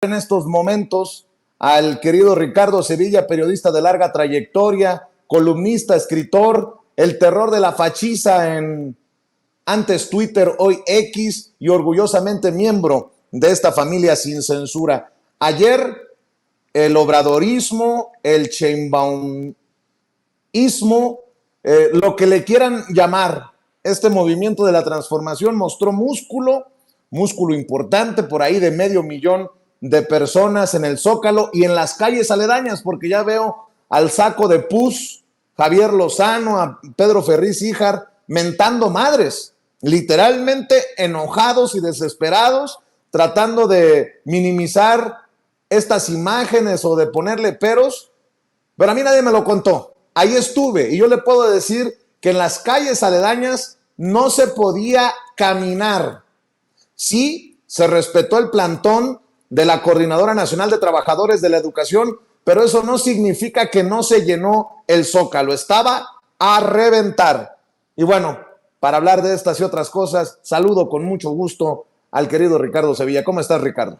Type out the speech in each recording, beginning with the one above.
en estos momentos al querido Ricardo Sevilla, periodista de larga trayectoria, columnista, escritor, el terror de la fachiza en antes Twitter, hoy X, y orgullosamente miembro de esta familia sin censura. Ayer el obradorismo, el sheinbaumismo, lo que le quieran llamar, este movimiento de la transformación mostró músculo importante, por ahí de 500,000 de personas en el Zócalo y en las calles aledañas, porque ya veo al saco de pus, Javier Lozano, a Pedro Ferriz Híjar, mentando madres, literalmente enojados y desesperados, tratando de minimizar estas imágenes o de ponerle peros, pero a mí nadie me lo contó. Ahí estuve y yo le puedo decir que en las calles aledañas no se podía caminar. Sí, se respetó el plantón de la Coordinadora Nacional de Trabajadores de la Educación, pero eso no significa que no se llenó el Zócalo, estaba a reventar. Y bueno, para hablar de estas y otras cosas, saludo con mucho gusto al querido Ricardo Sevilla. ¿Cómo estás, Ricardo?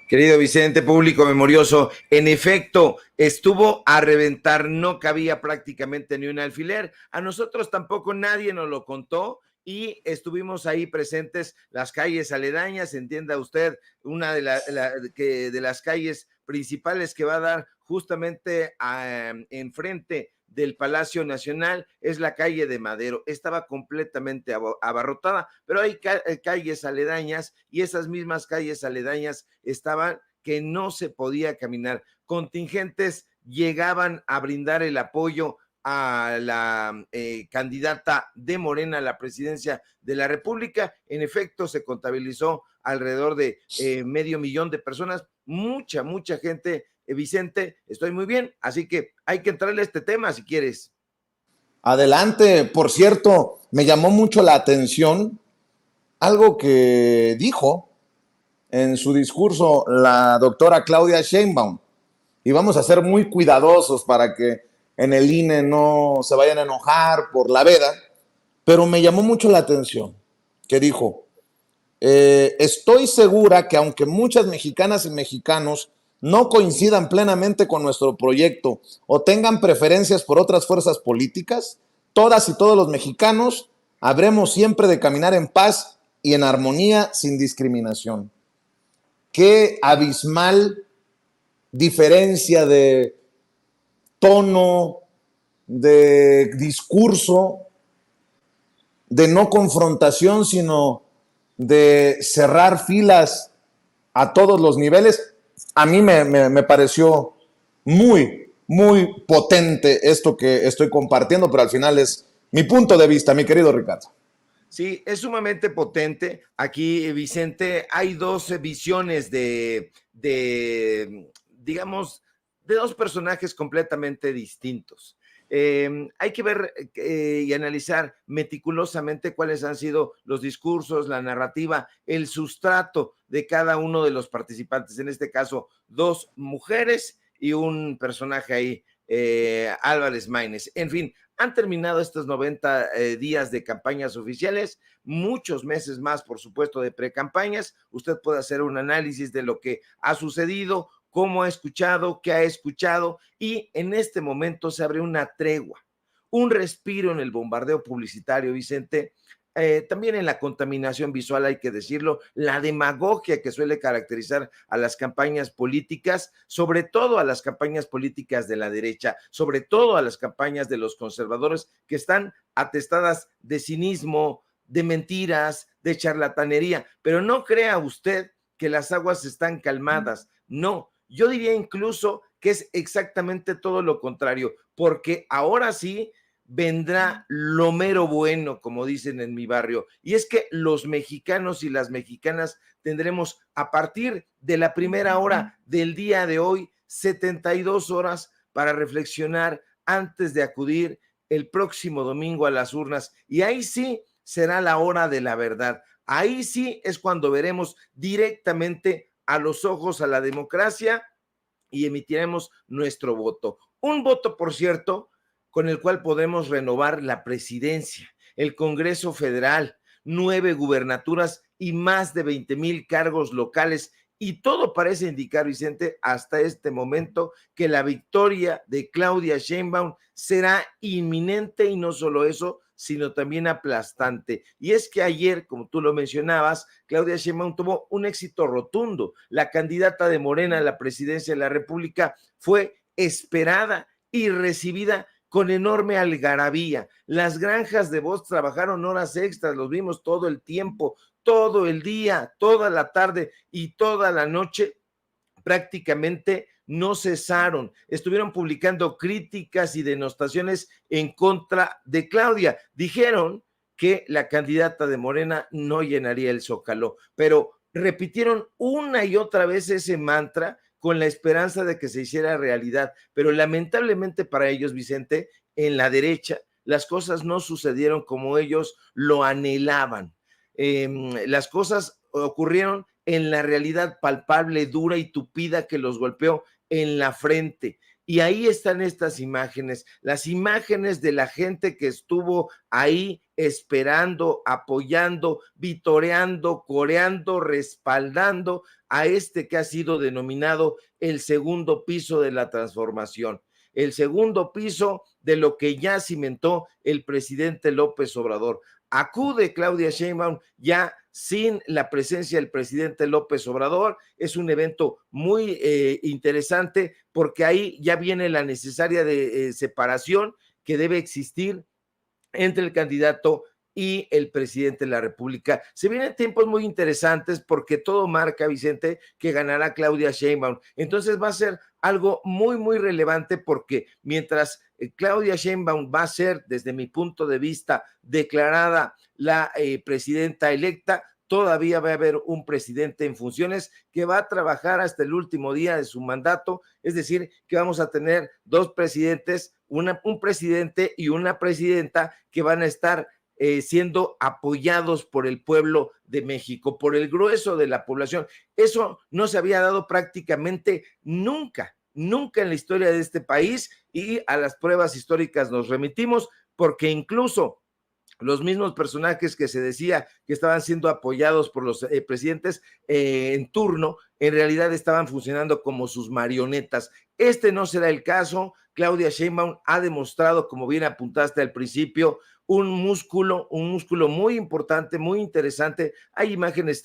Querido Vicente, público memorioso, en efecto, estuvo a reventar, no cabía prácticamente ni un alfiler. A nosotros tampoco nadie nos lo contó y estuvimos ahí presentes, las calles aledañas, entienda usted, una de las calles principales que va a dar justamente enfrente del Palacio Nacional es la calle de Madero. Estaba completamente abarrotada, pero hay calles aledañas y esas mismas calles aledañas estaban que no se podía caminar. Contingentes llegaban a brindar el apoyo a la candidata de Morena a la presidencia de la República. En efecto, se contabilizó alrededor de 500,000 de personas, mucha gente. Vicente, estoy muy bien, así que hay que entrarle a este tema si quieres. Adelante. Por cierto, me llamó mucho la atención algo que dijo en su discurso la doctora Claudia Sheinbaum. Y vamos a ser muy cuidadosos para que en el INE no se vayan a enojar por la veda, pero me llamó mucho la atención que dijo, estoy segura que aunque muchas mexicanas y mexicanos no coincidan plenamente con nuestro proyecto o tengan preferencias por otras fuerzas políticas, todas y todos los mexicanos habremos siempre de caminar en paz y en armonía sin discriminación. Qué abismal diferencia de tono, de discurso, de no confrontación, sino de cerrar filas a todos los niveles. A mí me pareció muy potente esto que estoy compartiendo, pero al final es mi punto de vista, mi querido Ricardo. Sí, es sumamente potente. Aquí, Vicente, hay dos visiones digamos, de dos personajes completamente distintos. Hay que ver y analizar meticulosamente cuáles han sido los discursos, la narrativa, el sustrato de cada uno de los participantes. En este caso, dos mujeres y un personaje ahí, Álvarez Maínez. En fin, han terminado estos 90 días de campañas oficiales, muchos meses más, por supuesto, de precampañas. Usted puede hacer un análisis de lo que ha sucedido, cómo ha escuchado, qué ha escuchado, y en este momento se abre una tregua, un respiro en el bombardeo publicitario, Vicente. También en la contaminación visual, hay que decirlo, la demagogia que suele caracterizar a las campañas políticas, sobre todo a las campañas políticas de la derecha, sobre todo a las campañas de los conservadores, que están atestadas de cinismo, de mentiras, de charlatanería. Pero no crea usted que las aguas están calmadas, no. Yo diría incluso que es exactamente todo lo contrario, porque ahora sí vendrá lo mero bueno, como dicen en mi barrio, y es que los mexicanos y las mexicanas tendremos a partir de la primera hora del día de hoy 72 horas para reflexionar antes de acudir el próximo domingo a las urnas, y ahí sí será la hora de la verdad. Ahí sí es cuando veremos directamente a los ojos a la democracia y emitiremos nuestro voto. Un voto, por cierto, con el cual podemos renovar la presidencia, el Congreso Federal, 9 gubernaturas y más de 20,000 cargos locales y todo parece indicar, Vicente, hasta este momento, que la victoria de Claudia Sheinbaum será inminente y no solo eso, sino también aplastante. Y es que ayer, como tú lo mencionabas, Claudia Sheinbaum tuvo un éxito rotundo. La candidata de Morena a la presidencia de la República fue esperada y recibida con enorme algarabía. Las granjas de voz trabajaron horas extras, los vimos todo el tiempo, todo el día, toda la tarde y toda la noche, prácticamente no cesaron, estuvieron publicando críticas y denostaciones en contra de Claudia. Dijeron que la candidata de Morena no llenaría el Zócalo, pero repitieron una y otra vez ese mantra con la esperanza de que se hiciera realidad. Pero lamentablemente para ellos, Vicente, en la derecha, las cosas no sucedieron como ellos lo anhelaban. Las cosas ocurrieron en la realidad palpable, dura y tupida que los golpeó en la frente. Y ahí están estas imágenes, las imágenes de la gente que estuvo ahí esperando, apoyando, vitoreando, coreando, respaldando a este que ha sido denominado el segundo piso de la transformación, el segundo piso de lo que ya cimentó el presidente López Obrador. Acude Claudia Sheinbaum ya sin la presencia del presidente López Obrador. Es un evento muy interesante porque ahí ya viene la necesaria separación que debe existir entre el candidato y el presidente de la República. Se vienen tiempos muy interesantes porque todo marca, Vicente, que ganará Claudia Sheinbaum. Entonces va a ser algo muy, muy relevante porque mientras Claudia Sheinbaum va a ser, desde mi punto de vista, declarada la presidenta electa, todavía va a haber un presidente en funciones que va a trabajar hasta el último día de su mandato, es decir, que vamos a tener dos presidentes, un presidente y una presidenta que van a estar siendo apoyados por el pueblo de México, por el grueso de la población. Eso no se había dado prácticamente nunca, nunca en la historia de este país, y a las pruebas históricas nos remitimos porque incluso los mismos personajes que se decía que estaban siendo apoyados por los presidentes en turno, en realidad estaban funcionando como sus marionetas. Este no será el caso. Claudia Sheinbaum ha demostrado, como bien apuntaste al principio, un músculo muy importante, muy interesante. Hay imágenes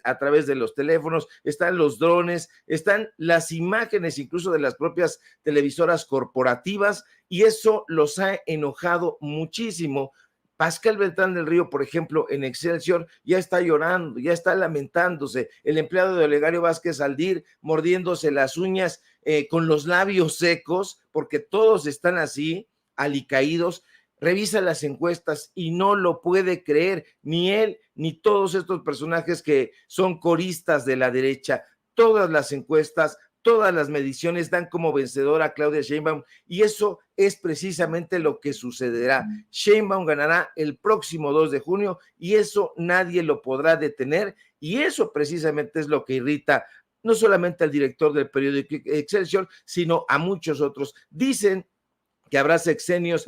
a través de los teléfonos, están los drones, están las imágenes incluso de las propias televisoras corporativas, y eso los ha enojado muchísimo. Pascal Beltrán del Río, por ejemplo, en Excelsior, ya está llorando, ya está lamentándose. El empleado de Olegario Vázquez Aldir mordiéndose las uñas con los labios secos, porque todos están así, alicaídos. Revisa las encuestas y no lo puede creer, ni él, ni todos estos personajes que son coristas de la derecha. Todas las encuestas, todas las mediciones dan como vencedora a Claudia Sheinbaum, y eso es precisamente lo que sucederá. Sheinbaum ganará el próximo 2 de junio y eso nadie lo podrá detener, y eso precisamente es lo que irrita no solamente al director del periódico Excelsior, sino a muchos otros. Dicen que habrá sexenios,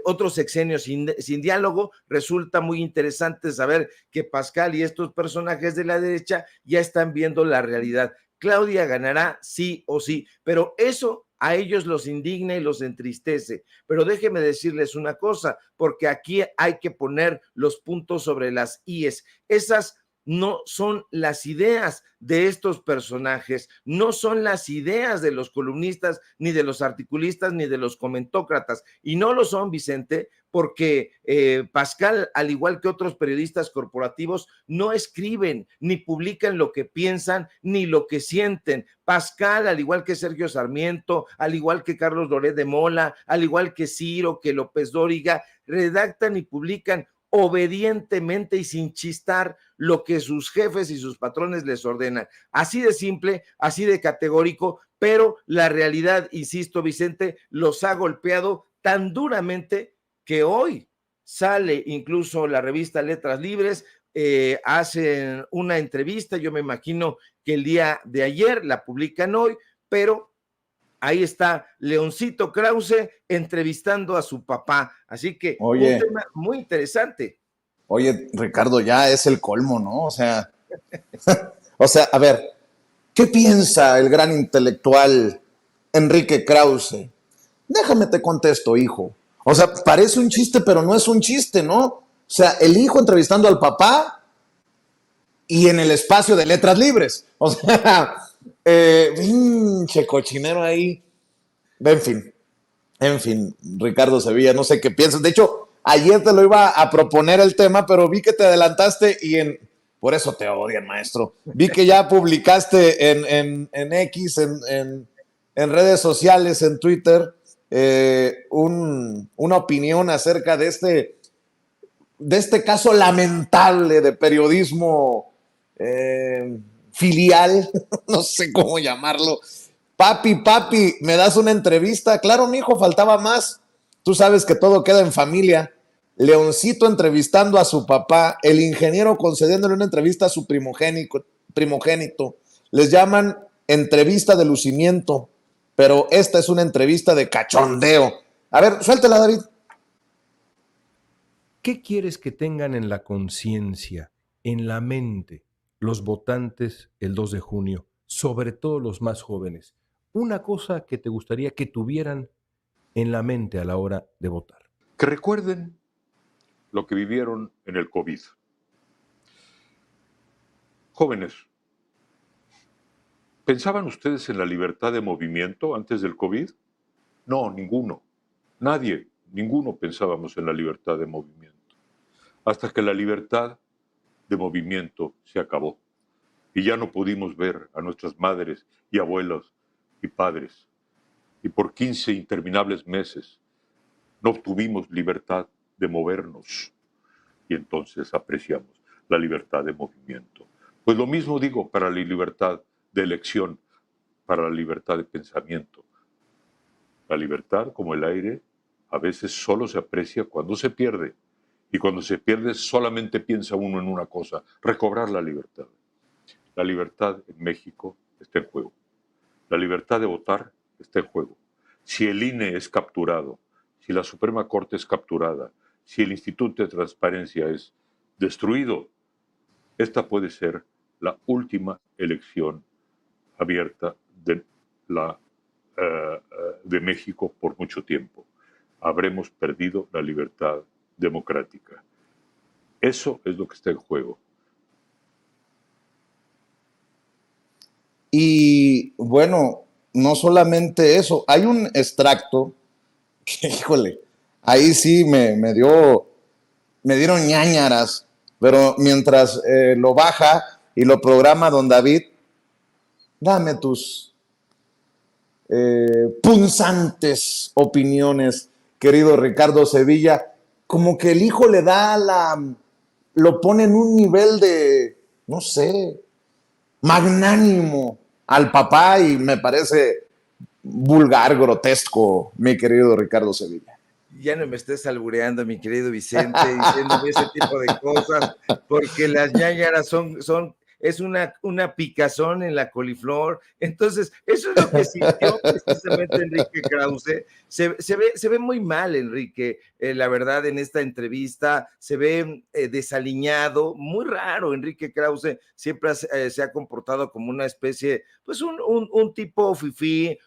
otros sexenios sin diálogo. Resulta muy interesante saber que Pascal y estos personajes de la derecha ya están viendo la realidad. Claudia ganará sí o sí, pero eso a ellos los indigna y los entristece. Pero déjenme decirles una cosa, porque aquí hay que poner los puntos sobre las íes. Esas no son las ideas de estos personajes, no son las ideas de los columnistas, ni de los articulistas, ni de los comentócratas, y no lo son, Vicente, porque Pascal, al igual que otros periodistas corporativos, no escriben ni publican lo que piensan ni lo que sienten. Pascal, al igual que Sergio Sarmiento, al igual que Carlos Loret de Mola, al igual que Ciro, que López Dóriga, redactan y publican obedientemente y sin chistar lo que sus jefes y sus patrones les ordenan. Así de simple, así de categórico, pero la realidad, insisto, Vicente, los ha golpeado tan duramente que hoy sale incluso la revista Letras Libres, hacen una entrevista, yo me imagino que el día de ayer la publican hoy, pero ahí está Leoncito Krause entrevistando a su papá. Así que un tema muy interesante. Oye, Ricardo, ya es el colmo, ¿no? O sea, a ver, ¿Qué piensa el gran intelectual Enrique Krause? Déjame te contesto, hijo. O sea, parece un chiste, pero no es un chiste, ¿no? O sea, el hijo entrevistando al papá y en el espacio de letras libres. O sea, pinche cochinero ahí. En fin, Ricardo Sevilla, no sé qué piensas. De hecho, ayer te lo iba a proponer el tema, pero vi que te adelantaste por eso te odian, maestro. Vi que ya publicaste en X, en redes sociales, en Twitter, una opinión acerca de este caso lamentable de periodismo filial, no sé cómo llamarlo. Papi, ¿me das una entrevista? Claro, mi hijo, faltaba más. Tú sabes que todo queda en familia. Leoncito entrevistando a su papá, el ingeniero concediéndole una entrevista a su primogénito. Les llaman entrevista de lucimiento, pero esta es una entrevista de cachondeo. A ver, suéltela, David. ¿Qué quieres que tengan en la conciencia, en la mente, los votantes el 2 de junio, sobre todo los más jóvenes? Una cosa que te gustaría que tuvieran en la mente a la hora de votar. Que recuerden lo que vivieron en el COVID. Jóvenes, ¿pensaban ustedes en la libertad de movimiento antes del COVID? No, ninguno. Nadie, ninguno pensábamos en la libertad de movimiento. Hasta que la libertad de movimiento se acabó y ya no pudimos ver a nuestras madres y abuelos y padres. Y por 15 interminables meses no obtuvimos libertad de movernos. Y entonces apreciamos la libertad de movimiento. Pues lo mismo digo para la libertad de elección, para la libertad de pensamiento. La libertad, como el aire, a veces solo se aprecia cuando se pierde. Y cuando se pierde solamente piensa uno en una cosa, recobrar la libertad. La libertad en México está en juego. La libertad de votar está en juego. Si el INE es capturado, si la Suprema Corte es capturada, si el Instituto de Transparencia es destruido, esta puede ser la última elección abierta de México por mucho tiempo. Habremos perdido la libertad democrática. Eso es lo que está en juego. Y bueno, no solamente eso, hay un extracto que, híjole, ahí sí me dieron ñáñaras, pero mientras lo baja y lo programa don David, dame tus punzantes opiniones, querido Ricardo Sevilla, como que el hijo le da lo pone en un nivel de, no sé, magnánimo al papá y me parece vulgar, grotesco, mi querido Ricardo Sevilla. Ya no me estés albureando, mi querido Vicente, diciéndome ese tipo de cosas, porque las ñáñaras es una picazón en la coliflor. Entonces, eso es lo que sintió precisamente Enrique Krause. Se ve muy mal, Enrique, la verdad, en esta entrevista. Se ve desaliñado, muy raro. Enrique Krause siempre se ha comportado como una especie, pues un tipo fifí,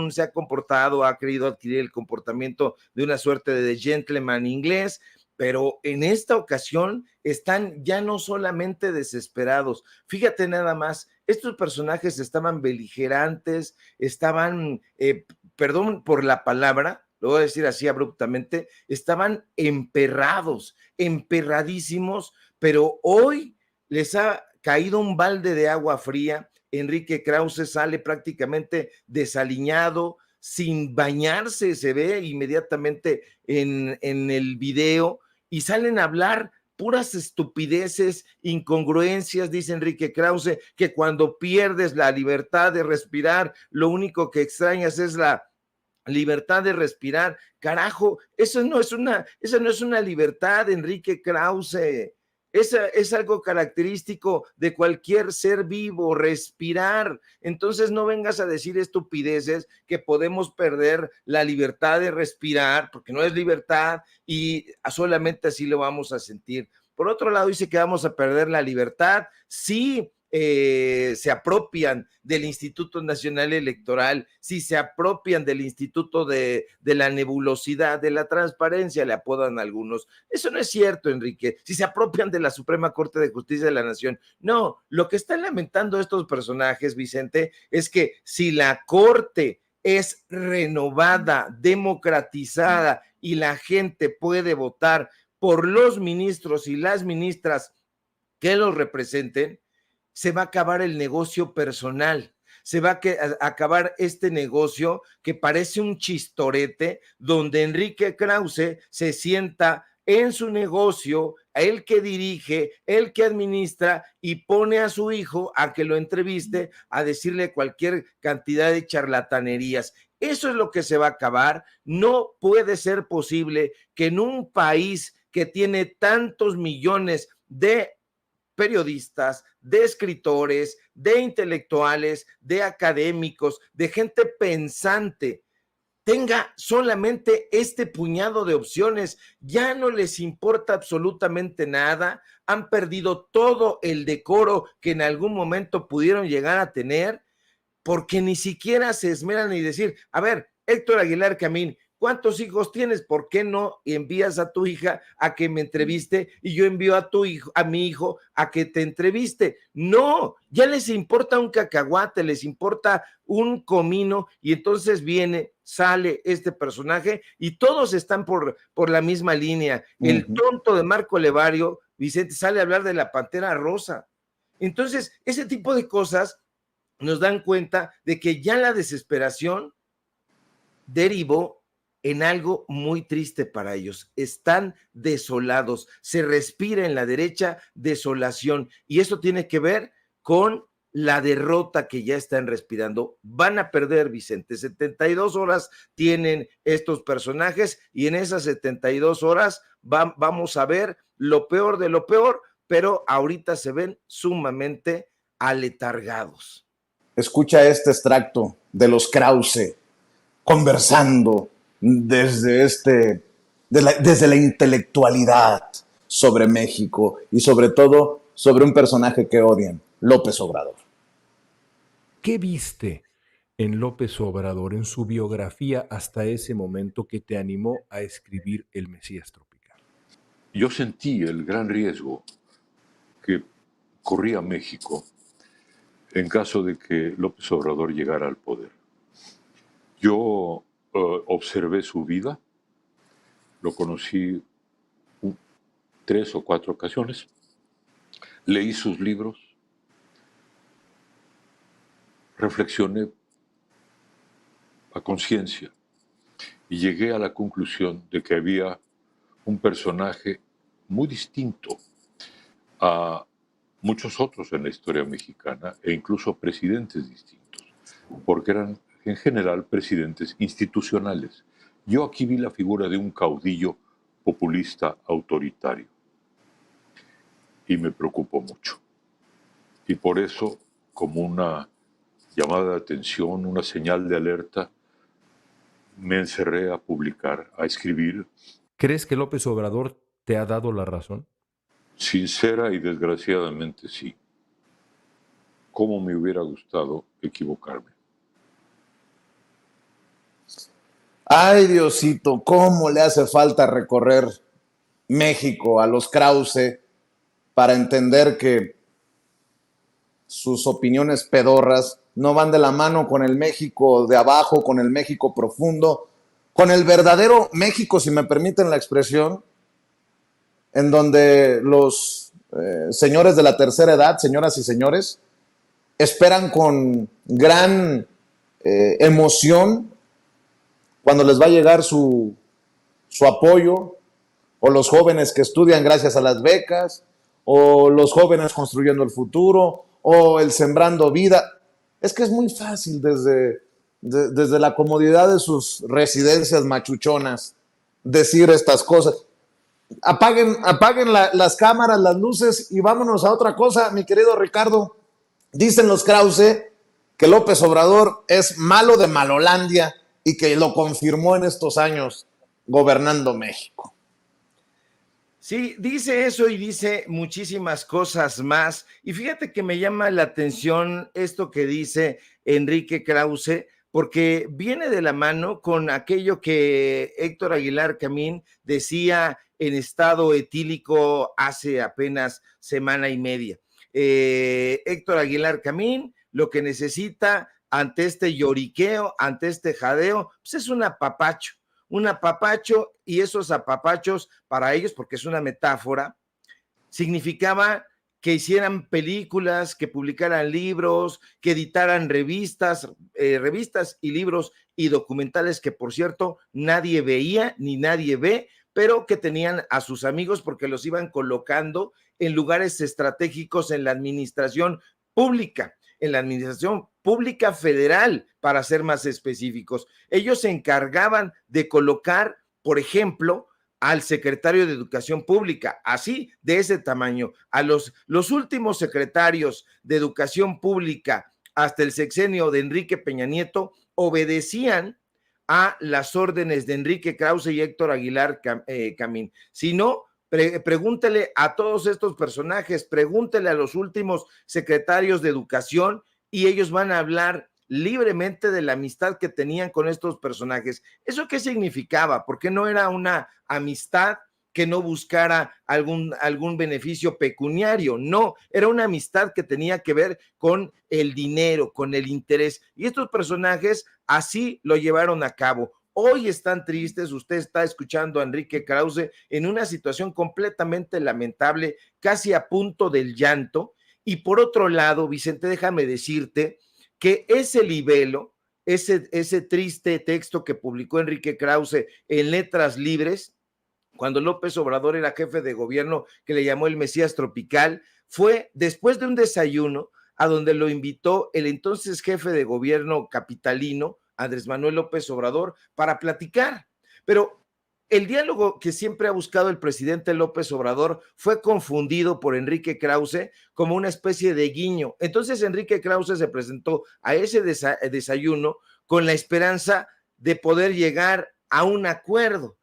se ha comportado, ha querido adquirir el comportamiento de una suerte de gentleman inglés, pero en esta ocasión están ya no solamente desesperados. Fíjate nada más, estos personajes estaban beligerantes, estaban, perdón por la palabra, lo voy a decir así abruptamente, estaban emperradísimos, pero hoy les ha caído un balde de agua fría. Enrique Krause sale prácticamente desaliñado, sin bañarse, se ve inmediatamente en el video, y salen a hablar puras estupideces, incongruencias. Dice Enrique Krause que cuando pierdes la libertad de respirar, lo único que extrañas es la libertad de respirar. Carajo, esa no es una libertad, Enrique Krause. Esa es algo característico de cualquier ser vivo, respirar. Entonces no vengas a decir estupideces que podemos perder la libertad de respirar, porque no es libertad y solamente así lo vamos a sentir. Por otro lado, dice que vamos a perder la libertad. Sí, se apropian del Instituto Nacional Electoral, si se apropian del Instituto de la Nebulosidad, de la Transparencia, le apodan algunos. Eso no es cierto, Enrique. Si se apropian de la Suprema Corte de Justicia de la Nación. No, lo que están lamentando estos personajes, Vicente, es que si la Corte es renovada, democratizada y la gente puede votar por los ministros y las ministras que los representen, se va a acabar el negocio personal, se va a acabar este negocio que parece un chistorete donde Enrique Krause se sienta en su negocio, el que dirige, el que administra y pone a su hijo a que lo entreviste, a decirle cualquier cantidad de charlatanerías. Eso es lo que se va a acabar. No puede ser posible que en un país que tiene tantos millones de periodistas, de escritores, de intelectuales, de académicos, de gente pensante, tenga solamente este puñado de opciones. Ya no les importa absolutamente nada, han perdido todo el decoro que en algún momento pudieron llegar a tener, porque ni siquiera se esmeran en decir, a ver, Héctor Aguilar Camín, ¿cuántos hijos tienes? ¿Por qué no envías a tu hija a que me entreviste y yo envío a tu hijo, a mi hijo, a que te entreviste? No, ya les importa un cacahuate, les importa un comino, y entonces sale este personaje y todos están por la misma línea. El tonto de Marco Levario, Vicente, sale a hablar de la Pantera Rosa. Entonces, ese tipo de cosas nos dan cuenta de que ya la desesperación derivó en algo muy triste para ellos. Están desolados, se respira en la derecha desolación, y eso tiene que ver con la derrota que ya están respirando. Van a perder, Vicente. 72 horas tienen estos personajes, y en esas 72 horas vamos a ver lo peor de lo peor, pero ahorita se ven sumamente aletargados. Escucha este extracto de los Krause conversando desde la intelectualidad sobre México y sobre todo sobre un personaje que odian, López Obrador. ¿Qué viste en López Obrador, en su biografía hasta ese momento, que te animó a escribir El Mesías Tropical? Yo sentí el gran riesgo que corría México en caso de que López Obrador llegara al poder. Yo observé su vida, lo conocí 3 o 4 ocasiones, leí sus libros, reflexioné a conciencia y llegué a la conclusión de que había un personaje muy distinto a muchos otros en la historia mexicana, e incluso presidentes distintos, porque eran en general presidentes institucionales. Yo aquí vi la figura de un caudillo populista autoritario y me preocupó mucho. Y por eso, como una llamada de atención, una señal de alerta, me encerré a publicar, a escribir. ¿Crees que López Obrador te ha dado la razón? Sincera y desgraciadamente sí. ¿Cómo me hubiera gustado equivocarme? Ay, Diosito, cómo le hace falta recorrer México a los Krause para entender que sus opiniones pedorras no van de la mano con el México de abajo, con el México profundo, con el verdadero México, si me permiten la expresión, en donde los señores de la tercera edad, señoras y señores, esperan con gran emoción cuando les va a llegar su apoyo, o los jóvenes que estudian gracias a las becas, o los jóvenes construyendo el futuro, o el sembrando vida. Es que es muy fácil desde la comodidad de sus residencias machuchonas decir estas cosas. Apaguen las cámaras, las luces, y vámonos a otra cosa, mi querido Ricardo. Dicen los Krause que López Obrador es malo de Malolandia y que lo confirmó en estos años gobernando México. Sí, dice eso y dice muchísimas cosas más. Y fíjate que me llama la atención esto que dice Enrique Krause, porque viene de la mano con aquello que Héctor Aguilar Camín decía en estado etílico hace apenas semana y media. Héctor Aguilar Camín lo que necesita ante este lloriqueo, ante este jadeo, pues es un apapacho, y esos apapachos para ellos, porque es una metáfora, significaba que hicieran películas, que publicaran libros, que editaran revistas y libros y documentales que, por cierto, nadie veía ni nadie ve, pero que tenían a sus amigos porque los iban colocando en lugares estratégicos en la administración pública, en la administración pública federal, para ser más específicos. Ellos se encargaban de colocar, por ejemplo, al secretario de Educación Pública, así, de ese tamaño, a los últimos secretarios de Educación Pública hasta el sexenio de Enrique Peña Nieto obedecían a las órdenes de Enrique Krause y Héctor Aguilar Camín. Si no, pregúntele a todos estos personajes, pregúntele a los últimos secretarios de Educación y ellos van a hablar libremente de la amistad que tenían con estos personajes. ¿Eso qué significaba? Porque no era una amistad que no buscara algún beneficio pecuniario, no, era una amistad que tenía que ver con el dinero, con el interés, y estos personajes así lo llevaron a cabo. Hoy están tristes, usted está escuchando a Enrique Krause en una situación completamente lamentable, casi a punto del llanto, y por otro lado, Vicente, déjame decirte que ese libelo, ese triste texto que publicó Enrique Krause en Letras Libres, cuando López Obrador era jefe de gobierno, que le llamó el Mesías Tropical, fue después de un desayuno a donde lo invitó el entonces jefe de gobierno capitalino, Andrés Manuel López Obrador, para platicar. Pero el diálogo que siempre ha buscado el presidente López Obrador fue confundido por Enrique Krause como una especie de guiño. Entonces Enrique Krause se presentó a ese desayuno con la esperanza de poder llegar a un acuerdo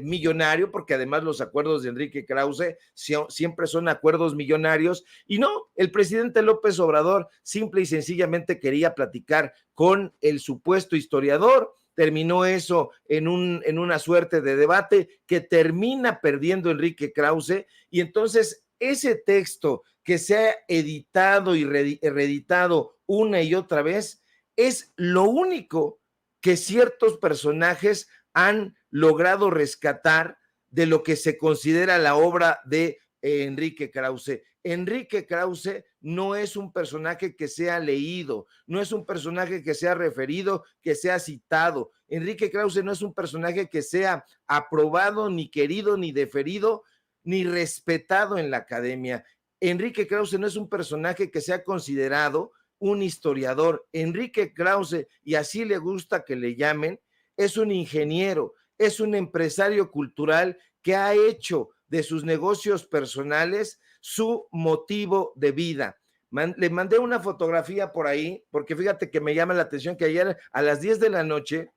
millonario, porque además los acuerdos de Enrique Krause siempre son acuerdos millonarios, y no, el presidente López Obrador simple y sencillamente quería platicar con el supuesto historiador. Terminó eso en una suerte de debate que termina perdiendo Enrique Krause, y entonces ese texto que se ha editado y reeditado una y otra vez es lo único que ciertos personajes han logrado rescatar de lo que se considera la obra de Enrique Krause. Enrique Krause no es un personaje que sea leído, no es un personaje que sea referido, que sea citado. Enrique Krause no es un personaje que sea aprobado, ni querido, ni deferido, ni respetado en la academia. Enrique Krause no es un personaje que sea considerado un historiador. Enrique Krause, y así le gusta que le llamen, es un ingeniero, es un empresario cultural que ha hecho de sus negocios personales su motivo de vida. Le mandé una fotografía por ahí, porque fíjate que me llama la atención que ayer a las 10 de la noche,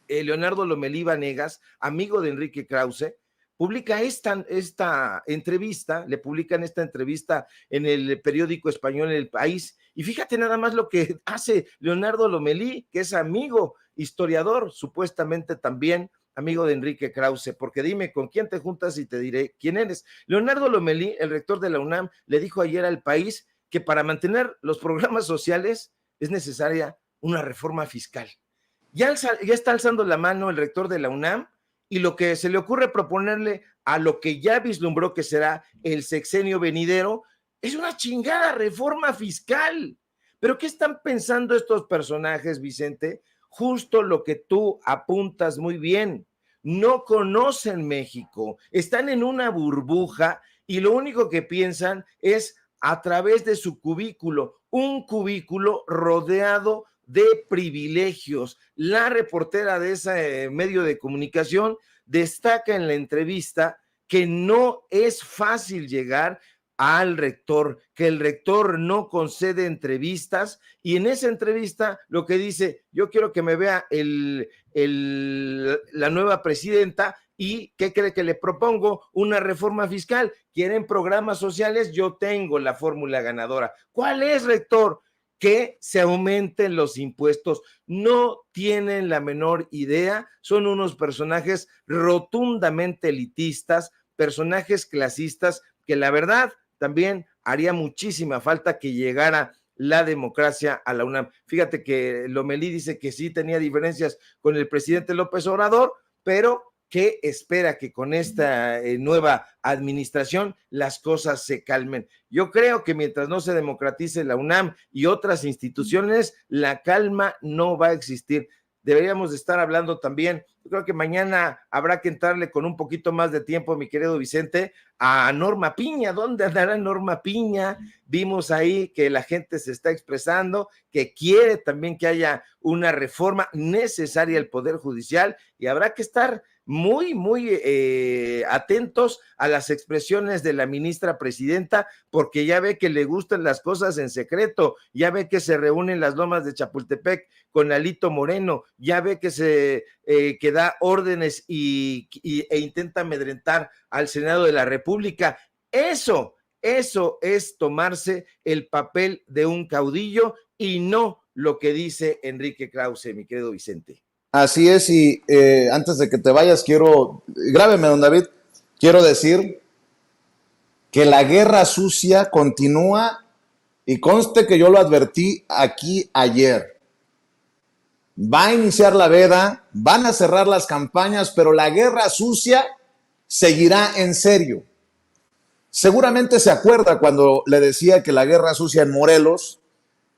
Leonardo Lomelí Vanegas, amigo de Enrique Krause, publica esta entrevista, le publican esta entrevista en el periódico español El País, y fíjate nada más lo que hace Leonardo Lomelí, que es amigo, historiador, supuestamente también amigo de Enrique Krause, porque dime con quién te juntas y te diré quién eres. Leonardo Lomelí, el rector de la UNAM, le dijo ayer al País que para mantener los programas sociales es necesaria una reforma fiscal. Ya está alzando la mano el rector de la UNAM, y lo que se le ocurre proponerle a lo que ya vislumbró que será el sexenio venidero es una chingada reforma fiscal. ¿Pero qué están pensando estos personajes, Vicente? Justo lo que tú apuntas muy bien. No conocen México, están en una burbuja y lo único que piensan es a través de su cubículo, un cubículo rodeado de privilegios. La reportera de ese medio de comunicación destaca en la entrevista que no es fácil llegar al rector, que el rector no concede entrevistas y en esa entrevista lo que dice, yo quiero que me vea la nueva presidenta y ¿qué cree que le propongo? Una reforma fiscal. ¿Quieren programas sociales? Yo tengo la fórmula ganadora. ¿Cuál es, rector? Que se aumenten los impuestos. No tienen la menor idea, son unos personajes rotundamente elitistas, personajes clasistas, que la verdad también haría muchísima falta que llegara la democracia a la UNAM. Fíjate que Lomelí dice que sí tenía diferencias con el presidente López Obrador, pero que espera que con esta nueva administración las cosas se calmen. Yo creo que mientras no se democratice la UNAM y otras instituciones, la calma no va a existir. Deberíamos de estar hablando también, yo creo que mañana habrá que entrarle con un poquito más de tiempo, mi querido Vicente, a Norma Piña. ¿Dónde andará Norma Piña? Vimos ahí que la gente se está expresando, que quiere también que haya una reforma necesaria al Poder Judicial y habrá que estar muy atentos a las expresiones de la ministra presidenta, porque ya ve que le gustan las cosas en secreto, ya ve que se reúnen en las lomas de Chapultepec con Alito Moreno, ya ve que que da órdenes e intenta amedrentar al Senado de la República. Eso es tomarse el papel de un caudillo y no lo que dice Enrique Krause, mi querido Vicente. Así es, y antes de que te vayas, grábeme, don David, quiero decir que la guerra sucia continúa y conste que yo lo advertí aquí ayer. Va a iniciar la veda, van a cerrar las campañas, pero la guerra sucia seguirá en serio. Seguramente se acuerda cuando le decía que la guerra sucia en Morelos,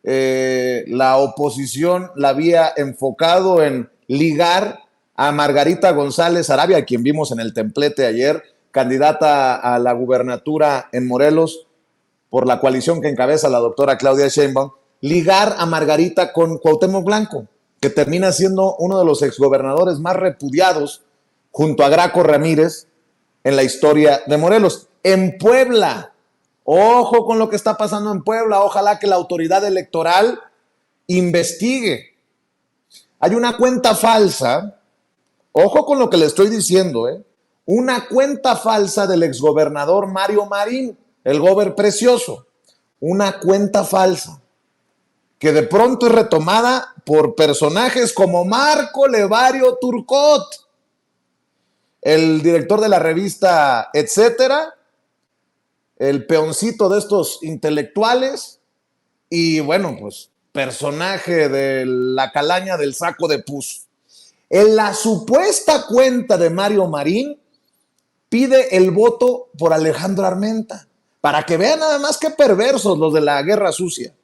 la oposición la había enfocado en ligar a Margarita González Arabia, a quien vimos en el templete ayer, candidata a la gubernatura en Morelos por la coalición que encabeza la doctora Claudia Sheinbaum, ligar a Margarita con Cuauhtémoc Blanco, que termina siendo uno de los exgobernadores más repudiados junto a Graco Ramírez en la historia de Morelos. En Puebla, ojo con lo que está pasando en Puebla, ojalá que la autoridad electoral investigue. Hay una cuenta falsa, ojo con lo que le estoy diciendo, una cuenta falsa del exgobernador Mario Marín, el gober precioso, una cuenta falsa que de pronto es retomada por personajes como Marco Levario Turcot, el director de la revista Etcétera, el peoncito de estos intelectuales y bueno, pues personaje de la calaña del saco de pus. En la supuesta cuenta de Mario Marín pide el voto por Alejandro Armenta, para que vean nada más qué perversos los de la guerra sucia.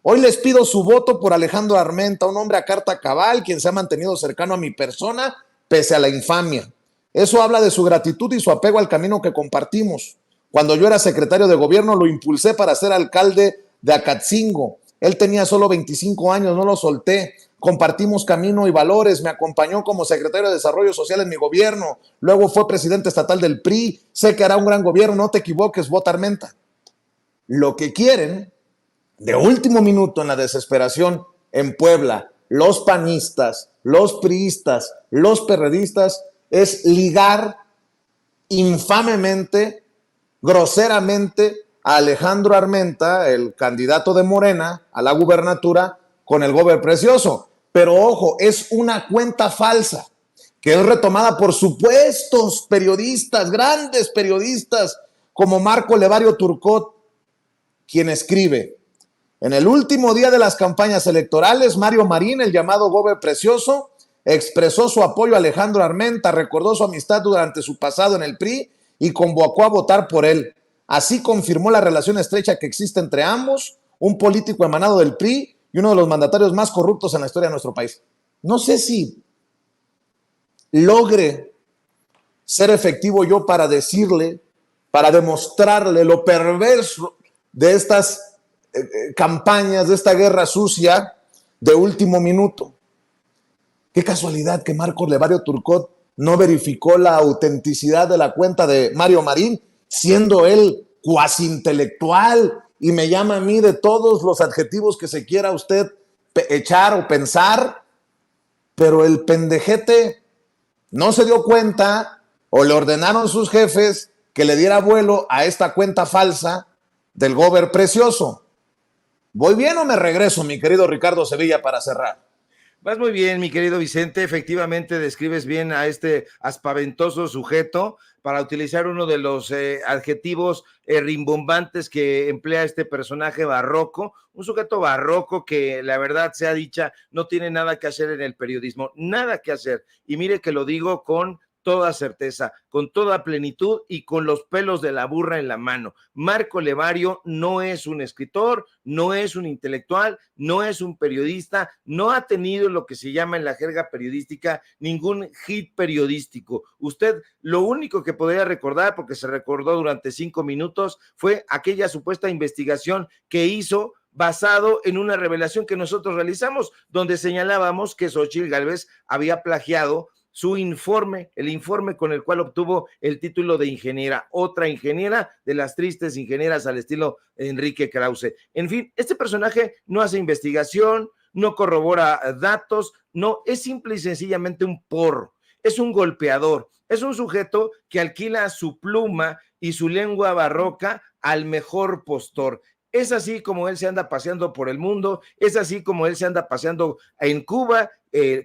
Hoy les pido su voto por Alejandro Armenta, un hombre a carta cabal, quien se ha mantenido cercano a mi persona pese a la infamia. Eso habla de su gratitud y su apego al camino que compartimos. Cuando yo era secretario de gobierno lo impulsé para ser alcalde de Acatzingo. Él tenía solo 25 años, no lo solté. Compartimos camino y valores, me acompañó como secretario de Desarrollo Social en mi gobierno, luego fue presidente estatal del PRI, sé que hará un gran gobierno, no te equivoques, vota Armenta. Lo que quieren, de último minuto en la desesperación en Puebla, los panistas, los priistas, los perredistas, es ligar infamemente, groseramente a Alejandro Armenta, el candidato de Morena a la gubernatura, con el gober precioso. Pero ojo, es una cuenta falsa que es retomada por supuestos periodistas, grandes periodistas como Marco Levario Turcot, quien escribe: en el último día de las campañas electorales, Mario Marín, el llamado gober precioso, expresó su apoyo a Alejandro Armenta, recordó su amistad durante su pasado en el PRI y convocó a votar por él. Así confirmó la relación estrecha que existe entre ambos, un político emanado del PRI y uno de los mandatarios más corruptos en la historia de nuestro país. No sé si logre ser efectivo yo para decirle, para demostrarle lo perverso de estas campañas, de esta guerra sucia de último minuto. Qué casualidad que Marco Levario Turcot no verificó la autenticidad de la cuenta de Mario Marín, siendo él cuasi intelectual, y me llama a mí de todos los adjetivos que se quiera usted echar o pensar, pero el pendejete no se dio cuenta o le ordenaron sus jefes que le diera vuelo a esta cuenta falsa del Gober Precioso. ¿Voy bien o me regreso, mi querido Ricardo Sevilla, para cerrar? Vas muy bien, mi querido Vicente. Efectivamente, describes bien a este aspaventoso sujeto, para utilizar uno de los adjetivos rimbombantes que emplea este personaje barroco, un sujeto barroco que, la verdad sea dicha, no tiene nada que hacer en el periodismo, nada que hacer. Y mire que lo digo con toda certeza, con toda plenitud y con los pelos de la burra en la mano. Marco Levario no es un escritor, no es un intelectual, no es un periodista, no ha tenido lo que se llama en la jerga periodística ningún hit periodístico. Usted lo único que podría recordar, porque se recordó durante 5 minutos, fue aquella supuesta investigación que hizo basado en una revelación que nosotros realizamos, donde señalábamos que Xóchitl Gálvez había plagiado su informe, el informe con el cual obtuvo el título de ingeniera, otra ingeniera de las tristes ingenieras al estilo Enrique Krause. En fin, este personaje no hace investigación, no corrobora datos, no, es simple y sencillamente un porro, es un golpeador, es un sujeto que alquila su pluma y su lengua barroca al mejor postor. Es así como él se anda paseando por el mundo, es así como él se anda paseando en Cuba,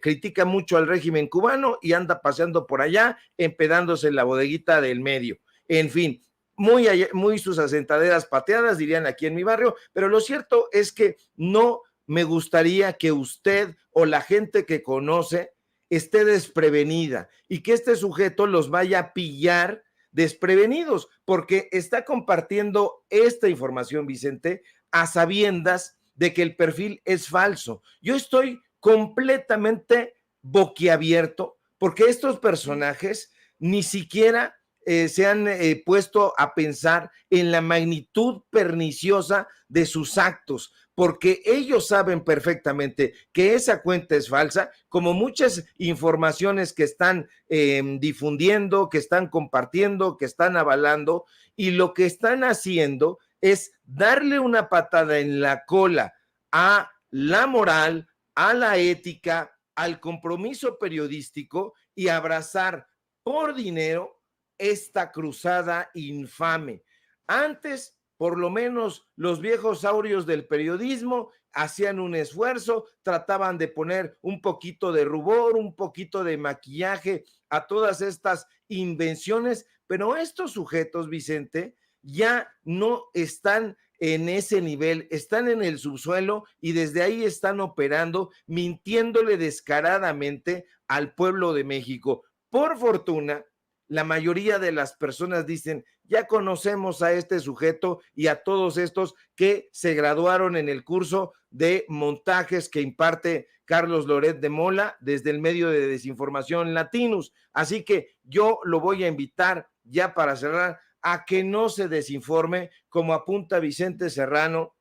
critica mucho al régimen cubano y anda paseando por allá, empedándose en la bodeguita del medio. En fin, muy sus asentaderas pateadas, dirían aquí en mi barrio, pero lo cierto es que no me gustaría que usted o la gente que conoce esté desprevenida y que este sujeto los vaya a pillar desprevenidos, porque está compartiendo esta información, Vicente, a sabiendas de que el perfil es falso. Yo estoy completamente boquiabierto porque estos personajes ni siquiera se han puesto a pensar en la magnitud perniciosa de sus actos, porque ellos saben perfectamente que esa cuenta es falsa, como muchas informaciones que están difundiendo, que están compartiendo, que están avalando, y lo que están haciendo es darle una patada en la cola a la moral, a la ética, al compromiso periodístico y abrazar por dinero esta cruzada infame. Antes, por lo menos los viejos saurios del periodismo hacían un esfuerzo, trataban de poner un poquito de rubor, un poquito de maquillaje a todas estas invenciones, pero estos sujetos, Vicente, ya no están en ese nivel, están en el subsuelo y desde ahí están operando, mintiéndole descaradamente al pueblo de México. Por fortuna, la mayoría de las personas dicen, ya conocemos a este sujeto y a todos estos que se graduaron en el curso de montajes que imparte Carlos Loret de Mola desde el medio de desinformación Latinus. Así que yo lo voy a invitar ya para cerrar a que no se desinforme, como apunta Vicente Serrano.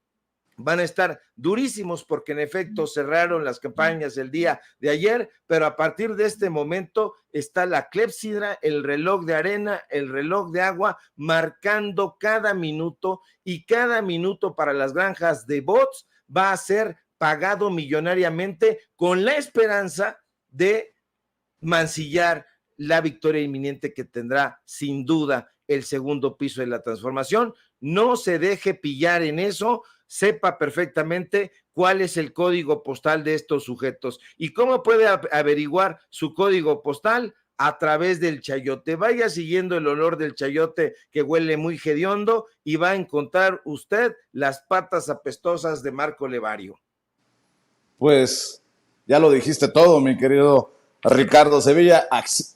Van a estar durísimos porque en efecto cerraron las campañas el día de ayer, pero a partir de este momento está la clepsidra, el reloj de arena, el reloj de agua, marcando cada minuto, y cada minuto para las granjas de bots va a ser pagado millonariamente con la esperanza de mancillar la victoria inminente que tendrá sin duda el segundo piso de la transformación. No se deje pillar en eso, sepa perfectamente cuál es el código postal de estos sujetos y cómo puede averiguar su código postal a través del chayote. Vaya siguiendo el olor del chayote que huele muy hediondo y va a encontrar usted las patas apestosas de Marco Levario. Pues ya lo dijiste todo, mi querido Ricardo Sevilla.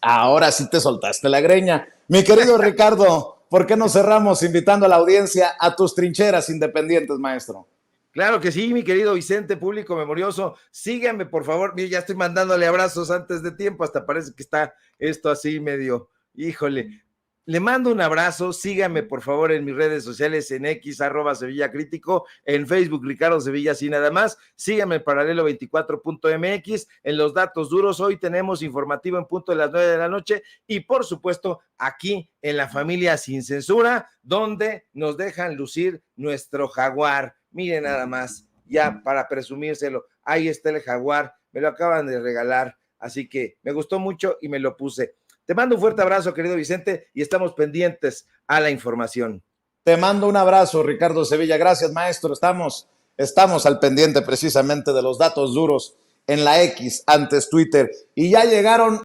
Ahora sí te soltaste la greña. Mi querido Ricardo, ¿por qué no cerramos invitando a la audiencia a tus trincheras independientes, maestro? Claro que sí, mi querido Vicente, público memorioso, síganme por favor. Mira, ya estoy mandándole abrazos antes de tiempo, hasta parece que está esto así medio, híjole. Le mando un abrazo, síganme por favor en mis redes sociales, en X, @SevillaCrítico, en Facebook, Ricardo Sevilla, así nada más. Síganme en paralelo24.mx, en los datos duros. Hoy tenemos informativo en punto de las 9 de la noche y por supuesto aquí en La Familia Sin Censura, donde nos dejan lucir nuestro jaguar. Miren nada más, ya para presumírselo, ahí está el jaguar, me lo acaban de regalar, así que me gustó mucho y me lo puse. Te mando un fuerte abrazo, querido Vicente, y estamos pendientes a la información. Te mando un abrazo, Ricardo Sevilla. Gracias, maestro. Estamos al pendiente precisamente de los datos duros en la X, antes Twitter. Y ya llegaron